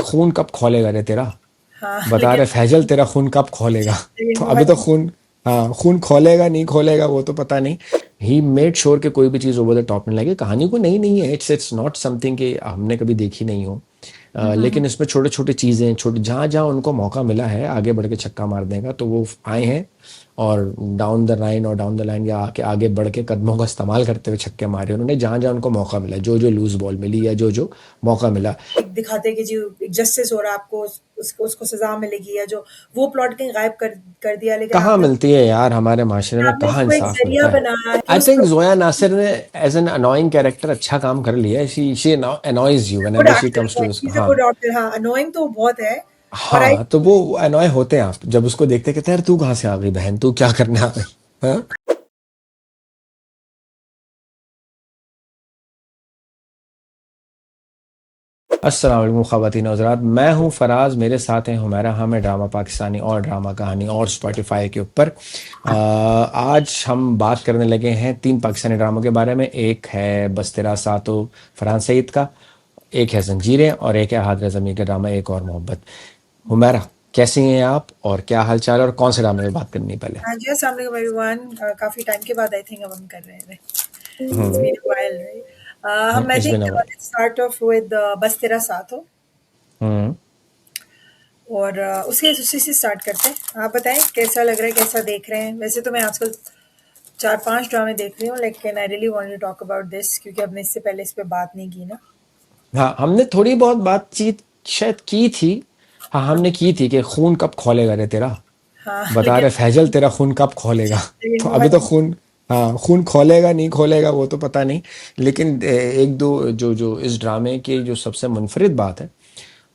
खून कब खौलेगा रे तेरा, हाँ बता लेकिन रहे फैजल तेरा खून कब खौलेगा। तो लेकिन अभी तो भाई खून, हाँ खून खौलेगा नहीं खोलेगा वो तो पता नहीं। ही मेड श्योर कि कोई भी चीज़ ओवर द टॉप नहीं लगे। कहानी को नहीं नहीं है, इट्स नॉट समथिंग कि हमने कभी देखी नहीं हो। हम्म। लेकिन इसमें छोटे छोटे चीज़ें, छोटे जहाँ जहाँ उनको मौका मिला है आगे बढ़ के छक्का मार देगा तो वो आए हैं। और डाउन द लाइन और डाउन द लाइन या आके आगे बढ़ के कदमों का इस्तेमाल करते हुए छक्के मारे उन्होंने, जहाँ जहाँ उनको मौका मिला, जो जो लूज बॉल मिली या जो जो मौका मिला। एक दिखाते हैं कि जी एक जस्टिस हो रहा है आपको, उसको उसको सजा मिलेगी, या जो वो प्लॉट कहीं गायब कर दिया, लेकिन कहाँ आपने मिलती है यार हमारे माशरे में, आपने कहाँ उसको एक इंसाफ जरिया मिलता है। बनाया कि आई उस थिंक जोया नासिर ने एज एन अनोइंग कैरेक्टर अच्छा काम कर लिया है। She annoys you good whenever she comes actor, to this. He is a हाँ, गुड एक्टर। हाँ, अनोइंग तो बहुत है। और आई हाँ तो वो अनॉय होते हैं आप जब उसको देखते, कहते हैं यार तू कहाँ से आ गई बहन, तू क्या करने आ गई। हाँ। अस्सलाम वालेकुम ख़वातीन और हज़रात, मैं हूँ फराज, मेरे साथ हैं हुमैरा। हम है ड्रामा पाकिस्तानी और ड्रामा कहानी और स्पॉटिफाई के ऊपर। आज हम बात करने लगे हैं 3 पाकिस्तानी ड्रामों के बारे में। एक है बस तेरा सातो फरहान सईद का, एक है ज़ंजीरें और एक है हादिरा ज़मीर का ड्रामा एक और मोहब्बत। हुमैरा, कैसी हैं आप और क्या हाल चाल है और कौन से ड्रामे में बात करनी है पहले? हाँ जी, अस्सलाम वालेकुम एवरीवन। काफी टाइम के बाद आई थिंक अब हम कर रहे हैं। It's hmm. Been a while, right? Hmm I it's been think a while. Let's start off with बस तेरा साथ हो। हम्म। और उसके उसी से स्टार्ट करते हैं। आप बताएं कैसा लग रहा है, कैसा देख रहे हैं? वैसे तो मैं आजकल 4-5 ड्रामे देख रही हूँ, लेकिन I really want to talk about this क्योंकि हमने इससे पहले इस पे बात नहीं की ना। हाँ, हमने थोड़ी बहुत बातचीत शायद की थी। हाँ, हमने की थी कि खून कब खौलेगा रे तेरा, हाँ बता लेकिन रहे फैजल तेरा खून कब खौलेगा। तो अभी तो भाई खून, हाँ खून खौलेगा नहीं खोलेगा वो तो पता नहीं। लेकिन एक दो जो जो इस ड्रामे की जो सबसे मुनफरिद बात है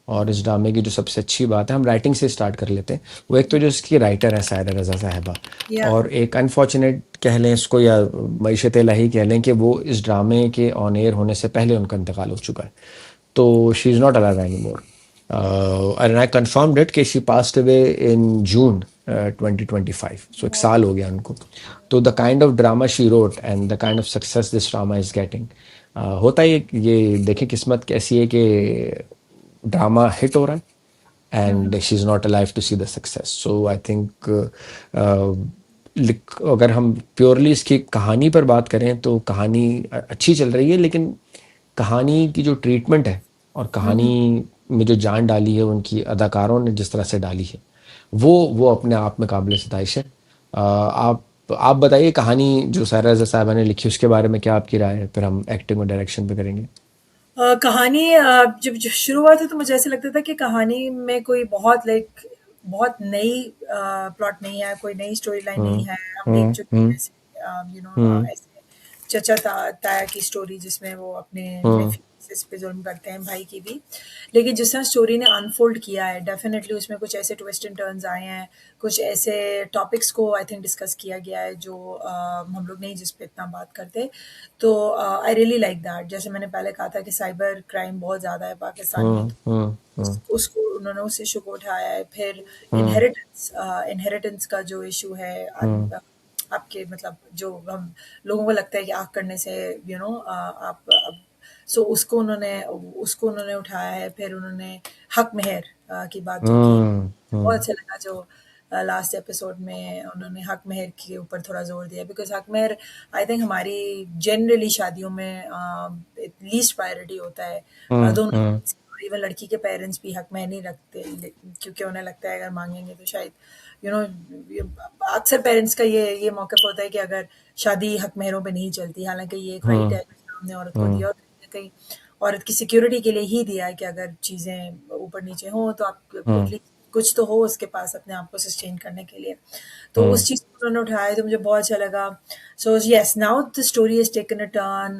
और इस ड्रामे की जो सबसे अच्छी बात है, हम राइटिंग से स्टार्ट कर लेते हैं। वो एक तो जो इसकी राइटर है सायरा रज़ा साहिबा, या और एक अनफॉर्चुनेट कह लें इसको या मईशत इलाही कह लें कि वो इस ड्रामे के ऑन एयर होने से पहले उनका इंतकाल हो चुका है। तो she is not alive any more. And I confirmed it कि शी पास्ड अवे इन जून 2025। सो एक साल हो गया उनको। तो the kind of drama she wrote and the kind of success this drama is getting, होता ही ये देखें किस्मत कैसी है कि ड्रामा हिट हो रहा है and she is not alive to see the success. So I think अगर हम प्योरली इसकी कहानी पर बात करें तो कहानी अच्छी चल रही है, लेकिन कहानी की जो ट्रीटमेंट है और कहानी में जो जान डाली है उनकी अदाकारों ने जिस तरह से डाली है, वो अपने आप में काबिल सताइश है। आप बताइए कहानी जो सायरा रज़ा साहिबा ने लिखी उसके बारे में क्या आपकी राय है, फिर हम एक्टिंग और डायरेक्शन पे करेंगे। कहानी जब शुरू हुआ था तो मुझे ऐसे लगता था कि कहानी में कोई बहुत बहुत नई प्लॉट नहीं है, कोई नई स्टोरी लाइन नहीं हम्म। है। हम देख हम्म। चुके हैं हम्म। ऐसे हम्म। ऐसे चचा ताया की स्टोरी जिसमें वो अपने हम्म। नेफ्यू पे जुल्म करते हैं, भाई की भी। लेकिन जिस तरह स्टोरी ने अनफोल्ड किया है, डेफिनेटली उसमें कुछ ऐसे ट्विस्ट एंड टर्न्स आए हैं, कुछ ऐसे टॉपिक्स को आई थिंक डिस्कस किया गया है जो हम लोग नहीं जिस पे इतना बात करते। तो आई रियली लाइक दैट। जैसे मैंने पहले कहा था कि साइबर क्राइम बहुत ज़्यादा है पाकिस्तान में, हम्म। तो हम्म। हम्म। उसको उन्होंने उस इशू को उठाया है। फिर हम्म। इनहेरिटेंस का जो इशू है, हम्म। आपके मतलब जो हम लोगों को लगता है कि आग करने से आप अब सो उसको उन्होंने उठाया है। फिर उन्होंने हक मेहर की बात जो की, हम्म। बहुत अच्छा लगा जो लास्ट एपिसोड में उन्होंने हक मेहर के ऊपर थोड़ा जोर दिया, बिकॉज हक मेहर आई थिंक हमारी जनरली शादियों में लीस्ट प्रायोरिटी होता है। हम्म। दोनों, हम्म। इवन लड़की के पेरेंट्स भी हक में नहीं रखते, क्योंकि उन्हें लगता है अगर मांगेंगे तो शायद यू नो अक्सर पेरेंट्स का ये मौक़िफ़ होता है कि अगर शादी हक मेहरों पे नहीं चलती, हालांकि ये एक राइट हम्म। है जो हमने औरत को हम्म। दिया, और कहीं न कहीं औरत की सिक्योरिटी के लिए ही दिया है कि अगर चीज़ें ऊपर नीचे हों तो आप हम्म। एटलीस्ट कुछ तो हो उसके पास अपने आप को सस्टेन करने के लिए। तो हम्म। उस चीज़ को उन्होंने उठाया तो मुझे बहुत अच्छा लगा। So yes, now the story has taken a turn.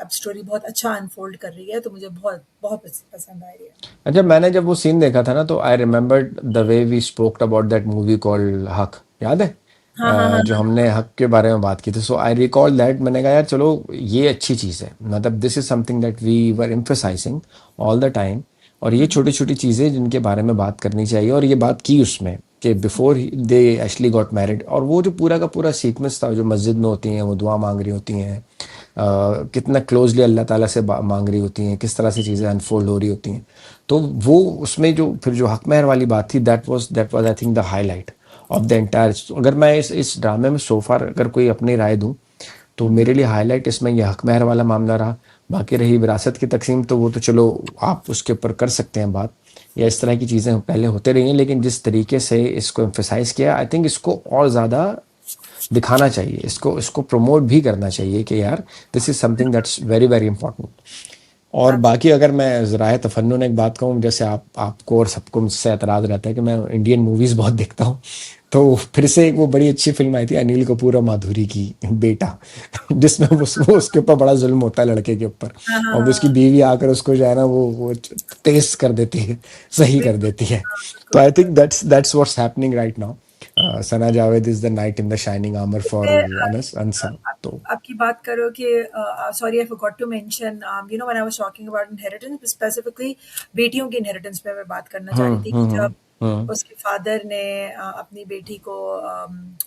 अब स्टोरी बहुत अच्छा अनफोल्ड कर रही है, तो मुझे बहुत बहुत पसंद आ रही है। अच्छा, मैंने जब वो सीन देखा था ना तो I remembered the way we spoke about that movie called Haq, याद है? हाँ, हाँ, हाँ, जो हमने हक के बारे में बात की थी, सो आई रिकॉल दैट। मैंने कहा यार चलो ये अच्छी चीज़ है, मतलब this is something that we were emphasising all the time. और ये छोटी छोटी चीज़ें जिनके बारे में बात करनी चाहिए, और ये बात की उसमें कि before they actually got married, और वो जो पूरा का पूरा सीक्वेंस था जो मस्जिद में होती हैं वो दुआ मांग रही होती हैं, कितना क्लोजली अल्लाह ताला से मांग रही होती हैं, किस तरह से चीज़ें अनफोल्ड हो रही होती हैं। तो वो उसमें जो फिर जो हक महर वाली बात थी, that was I think the highlight of the entire. अगर मैं इस ड्रामे में सो फार अगर कोई अपनी राय दूं, तो मेरे लिए हाईलाइट इसमें यह हक महर वाला मामला रहा। बाकी रही विरासत की तकसीम, तो वो तो चलो आप उसके ऊपर कर सकते हैं बात, या इस तरह की चीज़ें पहले होते रही हैं, लेकिन जिस तरीके से इसको एम्फेसाइज किया, आई थिंक इसको और ज़्यादा दिखाना चाहिए, इसको इसको प्रमोट भी करना चाहिए कि यार this is something that's very very important. और बाकी अगर मैं ज़राए तफन्नुन एक बात कहूँ, जैसे आपको और सबको मुझसे एतराज़ रहता है कि मैं इंडियन मूवीज़ बहुत देखता हूँ, तो फिर से एक वो बड़ी अच्छी फिल्म आई थी अनिल कपूर और माधुरी की, बेटा, जिसमें वो उसके ऊपर बड़ा जुल्म होता है लड़के के ऊपर, हाँ, हाँ, और उसकी हाँ। बीवी आकर उसको जो है ना वो तेज कर देती है, सही कर बिल्कुल, देती है। हाँ, तो बिल्कुल, आई बिल्कुल। Think that's what's happening right now. Sana Javed is the knight in the shining armour for मैं अनस अनसंग। आप तो आपकी बात करो कि sorry I forgot to mention when I was talking about inheritance specifically बेटियों की इनहेरिटेंस पे मैं बात करना चाह रही थी कि जब हम्म उसके फादर ने अपनी बेटी को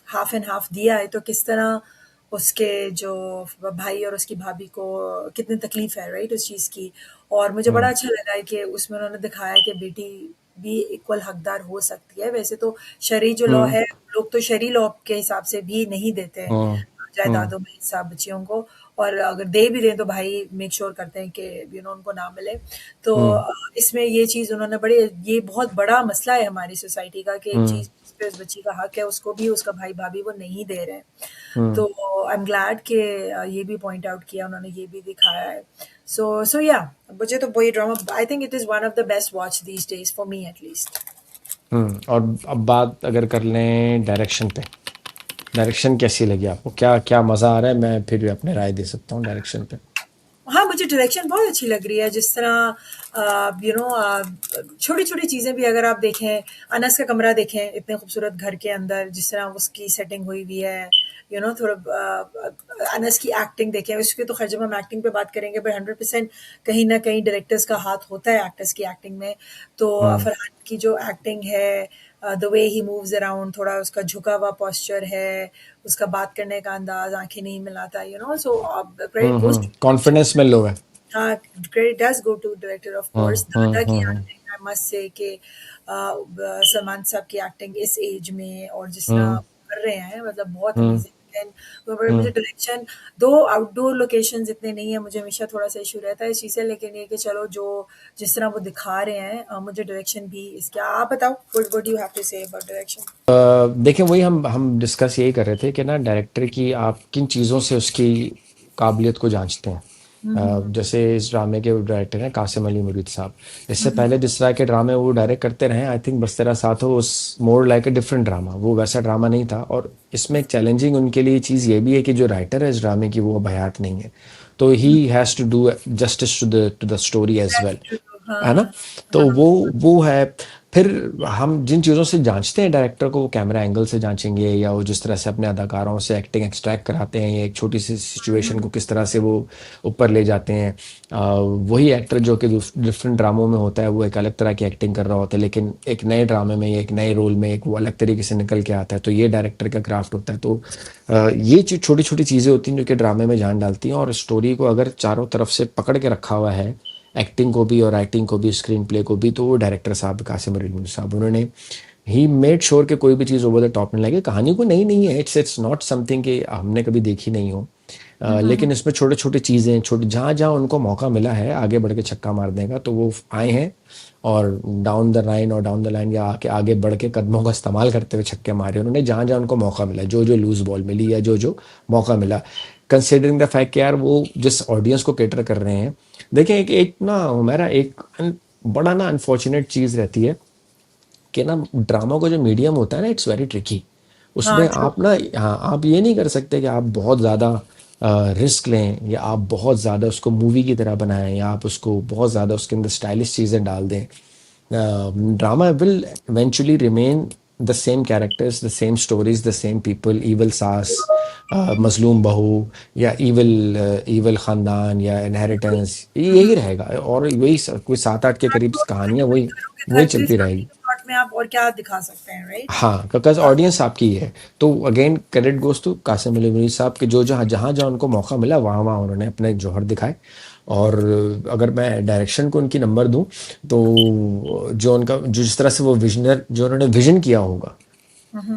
हाफ एंड हाफ दिया है तो किस तरह उसके जो भाई और उसकी भाभी को कितनी तकलीफ है राइट उस चीज़ की। और मुझे बड़ा हम्म अच्छा लगा है कि उसमें उन्होंने दिखाया कि बेटी भी इक्वल हकदार हो सकती है। वैसे तो शरई जो लॉ हम्म है, लोग तो शरई लॉ के हिसाब से भी नहीं देते हैं हम्म हम्म जायदादों में हिस्सा बच्चियों को, और अगर दे भी दें तो भाई मेक श्योर करते हैं कि उनको ना मिले। तो हम्म इसमें ये चीज़ उन्होंने बड़े, ये बहुत बड़ा मसला है हमारी सोसाइटी का कि एक हम्म चीज़ जिस पे उस बच्ची का हक है उसको भी उसका भाई-भाभी वो नहीं दे रहे हैं। हम्म तो आई एम ग्लैड कि ये भी पॉइंट आउट किया उन्होंने, ये भी दिखाया है। सो या मुझे तो वो ये drama I think it is one of the best watch these days for me at least. और अब बात अगर कर लें डायरेक्शन पे, डायरेक्शन कैसी लगी आपको, क्या क्या मज़ा आ रहा है, मैं फिर भी अपने राय दे सकता हूँ डायरेक्शन पे। हाँ, मुझे डायरेक्शन बहुत अच्छी लग रही है, जिस तरह छोटी-छोटी चीज़ें भी अगर आप देखें, अनस का कमरा देखें, इतने खूबसूरत घर के अंदर जिस तरह उसकी सेटिंग हुई हुई है, थोड़ा अनस की एक्टिंग देखें, उसकी तो खैर जब हम एक्टिंग पे बात करेंगे, पर 100% कहीं न कहीं डायरेक्टर्स का हाथ होता है एक्टर्स की एक्टिंग में। तो हम्म फरहान की जो एक्टिंग है, the way he moves around, थोड़ा उसका झुका हुआ पोस्चर है, उसका बात करने का अंदाज़, आँखें नहीं मिलाता, so credit goes to confidence में लो है। हाँ, credit does go to director of hmm course। हम्म दादा की हम्म एक्टिंग आई मस्ट से कि सलमान साहब की एक्टिंग इस एज में और जिस तरह हम्म कर रहे हैं, मतलब बहुत हम्म अमेजिंग। एंड मुझे हम्म डायरेक्शन, दो आउटडोर लोकेशंस इतने नहीं है, मुझे हमेशा थोड़ा सा इशू रहता है इस चीज़ से, लेकिन ये कि चलो जो जिस तरह वो दिखा रहे हैं, मुझे डायरेक्शन भी इसके, आप बताओ what do you have to say about direction? देखें, वही हम डिस्कस यही कर रहे थे कि ना डायरेक्टर की आप किन चीज़ों से उसकी काबिलियत को जांचते हैं। जैसे इस ड्रामे के डायरेक्टर हैं कासिम अली मुरीद साहब। इससे पहले जिस तरह के ड्रामे वो डायरेक्ट करते रहे, आई थिंक बस तेरा साथ हो उस more like a different drama, वो वैसा ड्रामा नहीं था। और इसमें एक चैलेंजिंग उनके लिए चीज़ ये भी है कि जो राइटर है इस ड्रामे की वो अब हयात नहीं है, तो he has to do justice to the story as well, है ना। हाँ, तो हाँ, वो है। फिर हम जिन चीज़ों से जांचते हैं डायरेक्टर को, वो कैमरा एंगल से जांचेंगे, या वो जिस तरह से अपने अदाकारों से एक्टिंग एक्सट्रैक्ट कराते हैं, या एक छोटी सी सिचुएशन को किस तरह से वो ऊपर ले जाते हैं। वही एक्टर जो कि डिफरेंट ड्रामों में होता है, वो एक अलग तरह की एक्टिंग कर रहा होता है, लेकिन एक नए ड्रामे में या एक नए रोल में एक वो अलग तरीके से निकल के आता है। तो ये डायरेक्टर का क्राफ्ट होता है। तो ये छोटी छोटी चीज़ें होती हैं जो कि ड्रामे में जान डालती हैं, और स्टोरी को अगर चारों तरफ से पकड़ के रखा हुआ है, एक्टिंग को भी और राइटिंग को भी, स्क्रीन प्ले को भी, तो वो डायरेक्टर साहब कासिम अली साहब, उन्होंने ही मेड श्योर कि कोई भी चीज़ ओवर द टॉप नहीं लगे। कहानी को नई नहीं है, इट्स नॉट समथिंग कि हमने कभी देखी नहीं हो। लेकिन इसमें छोटे छोटे चीज़ें, छोटे जहाँ जहाँ उनको मौका मिला है आगे बढ़ के छक्का मार देगा, तो वो आए हैं, और डाउन द लाइन और डाउन द लाइन या आके आगे बढ़ के कदमों का इस्तेमाल करते हुए छक्के मारे उन्होंने, जहाँ जहाँ उनको मौका मिला, जो जो लूज बॉल मिली या जो जो मौका मिला, कंसिडरिंग द फैक्ट कि यार वो जिस ऑडियंस को कैटर कर रहे हैं। देखिए, एक ना हमारा एक बड़ा ना अनफॉर्चुनेट चीज़ रहती है कि ना ड्रामा का जो मीडियम होता है ना, इट्स वेरी ट्रिकी। हाँ, उसमें ट्रू। आप ना, हाँ, आप ये नहीं कर सकते कि आप बहुत ज़्यादा रिस्क लें, या आप बहुत ज़्यादा उसको मूवी की तरह बनाएं, या आप उसको बहुत ज़्यादा उसके अंदर स्टाइलिश चीज़ें डाल दें। Drama will eventually remain the same characters, the same stories, the same people, evil सास, मजलूम बहू, या इवल इवल ख़ानदान, या इनहेरिटेंस, यही रहेगा। और वही कोई 7-8 के करीब कहानियाँ वही वही चलती रहेगी। प्लॉट में आप और क्या दिखा सकते हैं, राइट? हाँ, बिकॉज़ ऑडियंस आपकी ही है। तो again credit goes to Qasim Ali sahab के जो जहाँ-जहाँ उनको मौका मिला वहाँ-वहाँ उन्होंने अपने जौहर दिखाए। और अगर मैं डायरेक्शन को उनकी नंबर दूँ तो जिस तरह से वो विज़नर जो उन्होंने विज़न किया होगा,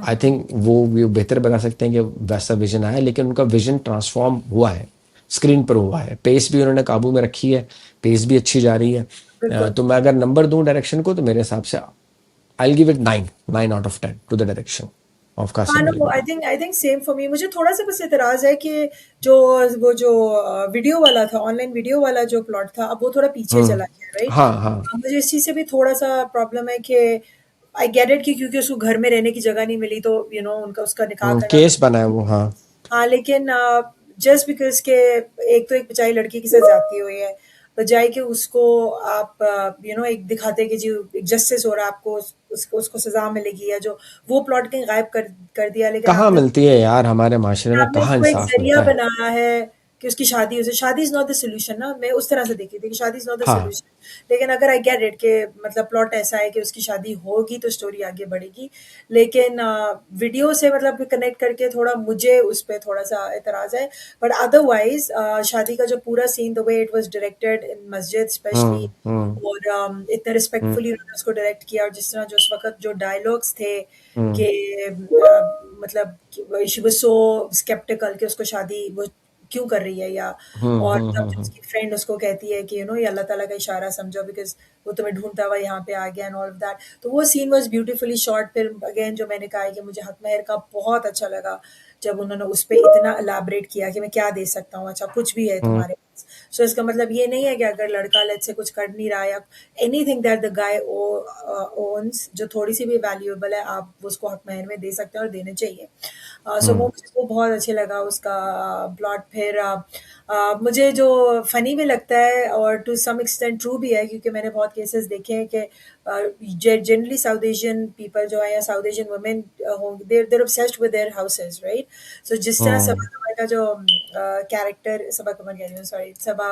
आई थिंक वो बेहतर बता सकते हैं कि वैसा विज़न आया, लेकिन उनका विज़न ट्रांसफ़ॉर्म हुआ है, स्क्रीन पर हुआ है। पेस भी उन्होंने काबू में रखी है, पेस भी अच्छी जा रही है। बिल्कुल। तो मैं अगर नंबर दूँ डायरेक्शन को तो मेरे हिसाब से I'll give it 9 out of 10 to the direction of हाँ, Qasim Ali नो, Mirza. I think same for me. मुझे थोड़ा-सा बस एतराज़ है कि जो वो जो वीडियो वाला था, ऑनलाइन वीडियो वाला जो प्लॉट था, अब वो थोड़ा पीछे चला गया, राइट? हाँ हाँ मुझे इस चीज़ से भी थोड़ा-सा प्रॉब्लम है कि आई गेट इट कि क्योंकि उसको घर में रहने की जगह नहीं मिली, तो उनका उसका निकाह करना केस था। बना है वो, हाँ। हाँ, लेकिन जस्ट बिकॉज़ के एक तो एक बेचारी लड़की के साथ ज़्यादती हुई है, बजाए कि उसको आप एक दिखाते कि जी एक जस्टिस हो रहा है, आपको उसको उसको सज़ा मिलेगी, या जो वो प्लॉट कहीं गायब कर दिया, लेकिन कहाँ मिलती है यार, हमारे माशरे में आपने कहाँ उसको एक इंसाफ ज़रिया मिलता है। बनाया है कि उसकी शादी हो जाए। शादी इज़ नॉट द सॉल्यूशन ना, मैं उस तरह से देखी थी कि शादी इज़ नॉट द हाँ। सॉल्यूशन। लेकिन अगर आई गेट इट कि मतलब प्लॉट ऐसा है कि उसकी शादी होगी तो स्टोरी आगे बढ़ेगी। लेकिन वीडियो से मतलब कनेक्ट करके थोड़ा मुझे उस पे थोड़ा-सा एतराज़ है। बट अदरवाइज़ शादी का जो पूरा scene, the way it was directed in मस्जिद स्पेशली, हम्म और इतना हम्म रिस्पेक्टफुली उन्होंने उसको डायरेक्ट किया, और जिस तरह जो उस वक़्त जो डायलॉग्स थे हम्म कि मतलब शी वाज़ सो स्केप्टिकल कि उसको शादी वो क्यों कर रही है, या और तब जब हम्म। उसकी फ्रेंड उसको कहती है कि ये अल्लाह ताला का इशारा समझो, बिकॉज़ वो तुम्हें ढूँढता हुआ यहाँ पे आ गया एंड ऑल ऑफ दैट। तो वो सीन वाज़ ब्यूटीफुली शॉट। फिर अगेन जो मैंने कहा है कि मुझे हक महर का बहुत अच्छा लगा, जब उन्होंने उस पे इतना एलैबोरेट किया कि मैं क्या दे सकता हूँ, अच्छा कुछ भी है हम्म तुम्हारे पास। सो इसका मतलब ये नहीं है कि अगर लड़का लेट्स से कुछ कर नहीं रहा है, या anything that the guy owns जो थोड़ी-सी भी वैल्यूएबल है, आप उसको हक महर में दे सकते हैं और देने चाहिए। सो हम्म वो बहुत अच्छे लगा उसका प्लॉट। फिर मुझे जो फ़नी भी लगता है और टू सम एक्सटेंट ट्रू भी है, क्योंकि मैंने बहुत केसेस देखे हैं कि जनरली साउथ एशियन पीपल जो है, या साउथ एशियन वुमेन होंगी, there obsessed with their houses, right? So जिस तरह हम्म। सबा कमर का जो कैरेक्टर, सबा कमर कह रही हूँ, सॉरी, सबा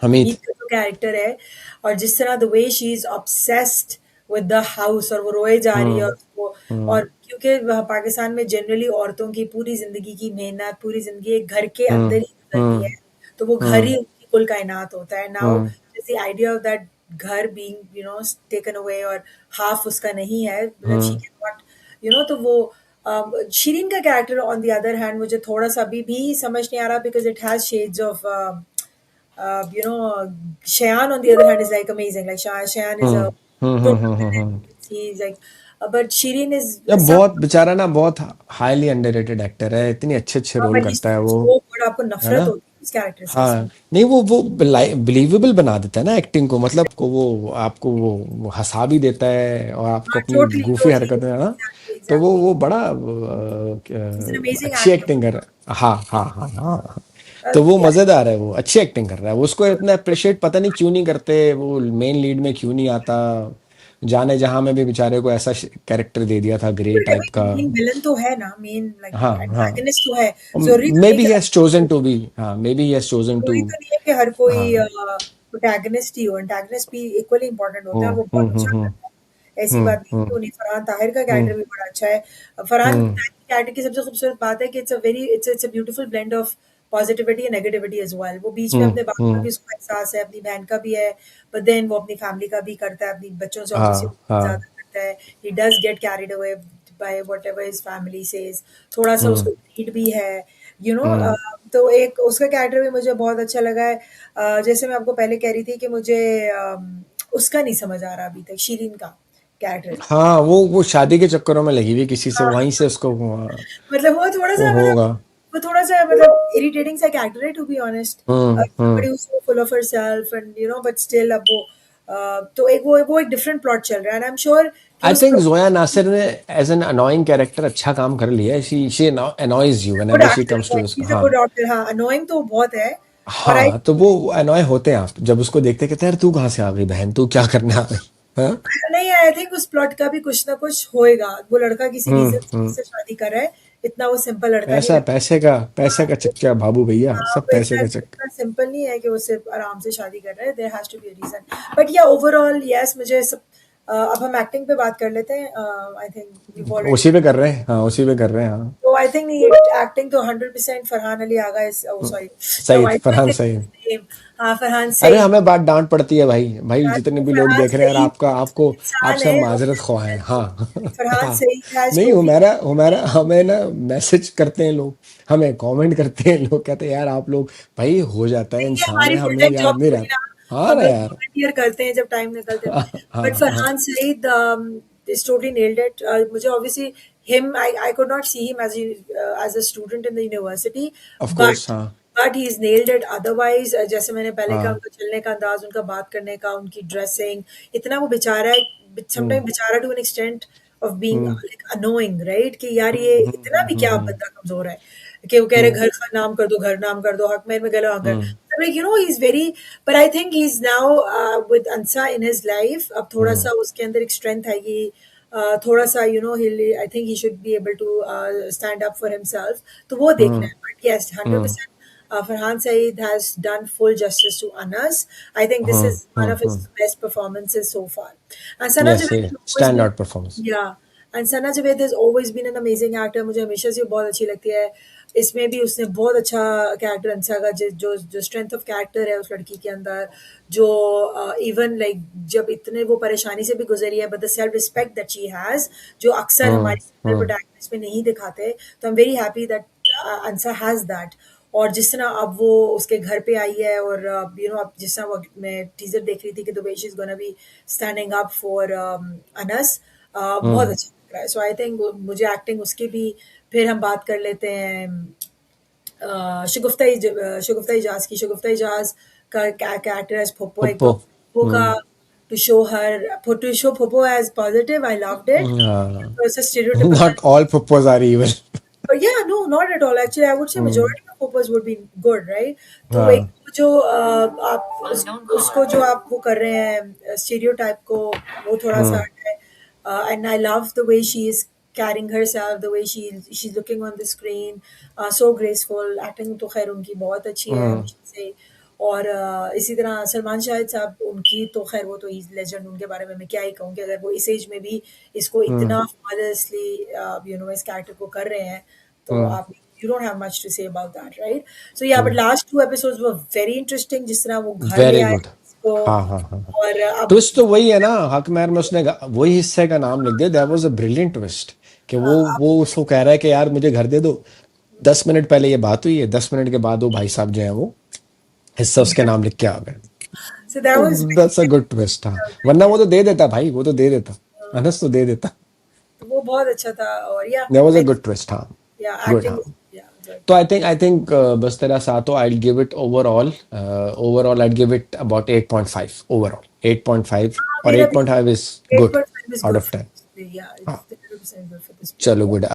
हमीद। हमीद का जो कैरेक्टर है, और जिस तरह the way she is obsessed with the house, और वो रोए जा रही है, और हम्म उसको, हम्म और क्योंकि पाकिस्तान में जनरली औरतों की पूरी जिंदगी की मेहनत, पूरी जिंदगी एक घर के हम्म अंदर ही गुजरती हम्म है, तो वो घर ही हम्म उनकी कुल कायनात होता है। Now hmm the idea of that घर बीइंग टेकन अवे, और हाफ उसका नहीं है, मतलब शी हम्म कैन नॉट, तो वो शीरीन का character on the other hand मुझे थोड़ा सा अभी भी समझ नहीं आ रहा, because it has shades of Shayan on the other hand is like amazing. Like Shayan is a total villain. Hmm. He's like, but Shireen is या some, बहुत बेचारा ना, बहुत हाईली अंडररेटेड एक्टर है, इतनी अच्छे अच्छे रोल but he's करता है वो, so good. आपको है नफरत ना। होती है इस कैरेक्टर से हाँ, इसमें। नहीं वो बिलीवेबल बना देता है ना एक्टिंग को, मतलब को वो आपको वो हंसा भी देता है और आपको हाँ, अपनी totally, गूफी totally, हरकतें है ना। exactly, तो exactly. वो बड़ा He's an amazing अच्छी actor. एक्टिंग कर रहा है। हाँ हाँ हाँ हाँ। तो वो Yeah. मजेदार है, वो अच्छी एक्टिंग कर रहा है। वो उसको इतना अप्रिशिएट पता नहीं क्यों नहीं करते, वो मेन लीड में क्यों नहीं आता। जाने जहां में भी बेचारे को ऐसा कैरेक्टर दे दिया था ग्रे टाइप का। मेन विलन तो है ना, मेन लाइक हाँ हाँ। एंटागनिस्ट तो है। जरूरी तो मे नहीं बी कि हैज चोजन टू बी, हाँ maybe has chosen to. जरूरी तो नहीं है कि हर कोई हाँ। प्रोटैगनिस्ट ही हो। एंटागनिस्ट भी इक्वली इंपॉर्टेंट होते हैं, और वो बहुत अच्छा करता है। ऐसी बात नहीं है कि हम्म उन्हें। फरहान ताहिर का हम्म कैरेक्टर भी बड़ा अच्छा है। फरहान हम्म ताहिर की कैरेक्टर की सबसे खूबसूरत बात है कि it's a beautiful blend of positivity and negativity as well. वो बीच में अपने बाप का हम्म। भी उसको एहसास है, अपनी बहन का भी है, बट देन वो अपनी फैमिली का भी करता है, अपनी बच्चों से ऑब्वियसली हाँ हाँ। ज्यादा करता है। He does get carried away by whatever his family says. थोड़ा सा हम्म उसको नीड भी है, हम्म। तो एक उसका कैरेक्टर भी मुझे बहुत अच्छा लगा है। जैसे मैं आपको पहले कह रही थी कि मुझे उसका नहीं समझ आ रहा अभी तक, शीरीन का कैरेक्टर। हाँ, वो शादी के चक्करों में लगी हुई किसी से, हाँ, वहीं से उसको मतलब वो होगा। वो थोड़ा-सा मतलब इरिटेटिंग सा कैरेक्टर है, to be honest. Hmm. somebody who's so full of herself, and but still अब वो तो वो एक डिफरेंट प्लॉट चल रहा है, एंड आई एम श्योर कि आई उस थिंक जोया नासिर ने एज एन अनोइंग कैरेक्टर अच्छा काम कर लिया है। She annoys you good whenever she actor comes है, to he this. Is a हाँ गुड एक्टर। हाँ, अनोइंग तो बहुत है। और आई हाँ, तो वो अनॉय होते हैं आप जब उसको देखते, कहते हैं यार तू कहाँ से आ गई बहन, तू क्या करने आ गई। हाँ। नहीं, आई थिंक उस प्लॉट का भी कुछ ना कुछ होएगा। वो लड़का किसी रीजन से हम्म। उससे शादी कर रहा है। इतना वो सिंपल लड़का नहीं पैसा, लगता। पैसे का चक्कर बाबू भैया, हाँ, सब वो पैसे इतना का चक्कर। इतना सिंपल नहीं है कि वो सिर्फ आराम से शादी कर रहा है। There has to be a reason. But yeah overall yes, मुझे सब अब हम एक्टिंग पे बात कर लेते हैं। आई थिंक वी ऑलरेडी, उसी पे कर रहे हैं, हाँ उसी पे कर रहे हैं, हाँ। तो आई थिंक एक्टिंग तो 100% Farhan Ali Agha is, oh sorry, now Saeed, I Farhan can't Saeed. Name. हाँ, फरहान अरे सईद। हमें बात डांट पड़ती है भाई, भाई हाँ, जितने तो भी लोग फरहान देख रहे हैं यार, सईद आपका आपको इंसान आपसे हम है, माजरत ख्वाह हैं, हाँ। फरहान हाँ, सईद हैज नहीं टोटली, हमारा हमारा हमें ना मैसेज करते हैं लोग, हमें कमेंट करते हैं लोग, कहते हैं यार आप लोग, भाई हो जाता है, ये इंसान हमारी है, फुल हमें टाइम याद जॉब नहीं थोड़ी ना, रहता। हाँ हम ना लोग यार। वॉलंटियर करते हैं जब टाइम निकलते हैं। हाँ बट हाँ हाँ। Farhan Saeed is totally nailed it. मुझे obviously him, I could not see him as a student in the university, of course, but हाँ। He is nailed it. Otherwise जैसे मैंने पहले कहा, हाँ। उनका चलने का अंदाज, उनका बात करने का, उनकी ड्रेसिंग, इतना वो बेचारा है, हम्म समटाइम बेचारा to an extent of being hmm like annoying, right, कि यार ये इतना भी क्या हम्म बंदा कमजोर है कि वो कह रहे हम्म घर का नाम कर दो, घर नाम कर दो, हक में गलो अगर, हम्म like, you know, he's very, but I think he's now with Ansa in his life, अब थोड़ा हम्म सा उसके अंदर एक strength है कि थोड़ा सा, you know, I think he should be able to stand up for himself, तो वो देखना हम्म है, but yes, hmm 100% Farhan Saeed has done full justice to Anas. I think this is one of his hmm. best performances so far. And Sana yes, Javed ये has always stand been, out performance. yeah, and Sana Javed has always been an amazing actor. मुझे हमेशा से वो बहुत अच्छी लगती है। इसमें भी उसने बहुत अच्छा कैरेक्टर, अंसा का जो जो स्ट्रेंथ ऑफ कैरेक्टर है उस लड़की के अंदर, जो इवन लाइक जब इतने वो परेशानी से भी गुजरी है, but the self respect that she has, जो अक्सर हम्म हमारी फीमेल हम्म प्रोटैगनिस्ट में नहीं दिखाते, तो I am very happy that अंसा has that. और जिस तरह अब वो उसके घर पे आई है, और यू नो, अब जिस तरह वो, मैं टीजर देख रही थी कि the way she is gonna be standing up for Anas, बहुत हम्म अच्छा लग रहा है। सो आई थिंक मुझे एक्टिंग उसकी भी, फिर हम बात कर लेते हैं शगुफ्ता इजाज की। शगुफ्ता इजाज का कैरेक्टर एज पोपो, एक पप्पो। तो पोपो का, to show her, to show Popo as positive, I loved it. हाँ। Stereotypical, Not all puppos are evil. yeah, no, not at all, actually I would say hmm. majority of poppers would be good, right? तो एक हाँ। जो आप उसको जो आप वो कर रहे हैं स्टीरियोटाइप को, वो थोड़ा सा हम्म हट है। And I love the way she is carrying herself, the way she's looking on the screen, so graceful, acting तो खैर उनकी बहुत अच्छी है हम्म हमेशा से। और इसी तरह सलमान शाहिद साहब, उनकी तो खैर वो तो इज लेजेंड, उनके बारे में मैं क्या ही कहूँ, कि अगर वो इस एज में भी इसको हम्म इतना flawlessly यू नो इस कैरेक्टर को कर रहे हैं, तो हम्म। आप, you don't have much to say about that, right? So yeah, but last two episodes were very interesting, जिस तरह वो घर ले वेरी आए गुड। इसको, हाँ हाँ हाँ हाँ। और अब ट्विस्ट तो वही है ना, हक महर में उसने वही हिस्से का नाम लिख दिया, that was a brilliant twist, कि हाँ, वो उसको कह रहा है कि यार मुझे घर दे दो। 10 मिनट पहले ये बात हुई है, 10 मिनट के बाद वो भाई साहब जो है वो हिस्सा उसके नाम लिख के आ गए। so that तो was that's a good twist, हाँ। वरना वो तो दे देता भाई, वो तो दे देता, अनस तो दे देता। तो वो बहुत अच्छा था। और या that was a I, good twist, हाँ। या गुड, एक्टिंग, हाँ। या गुड। तो आई थिंक बस तेरा साथ हो, I give it overall I give it about 8.5 overall, 8.5, और मेरा भी 8.5 is good 8.5 is out good of for 10। this movie. Yeah, हाँ, it's 100% good for this movie. चलो गुड।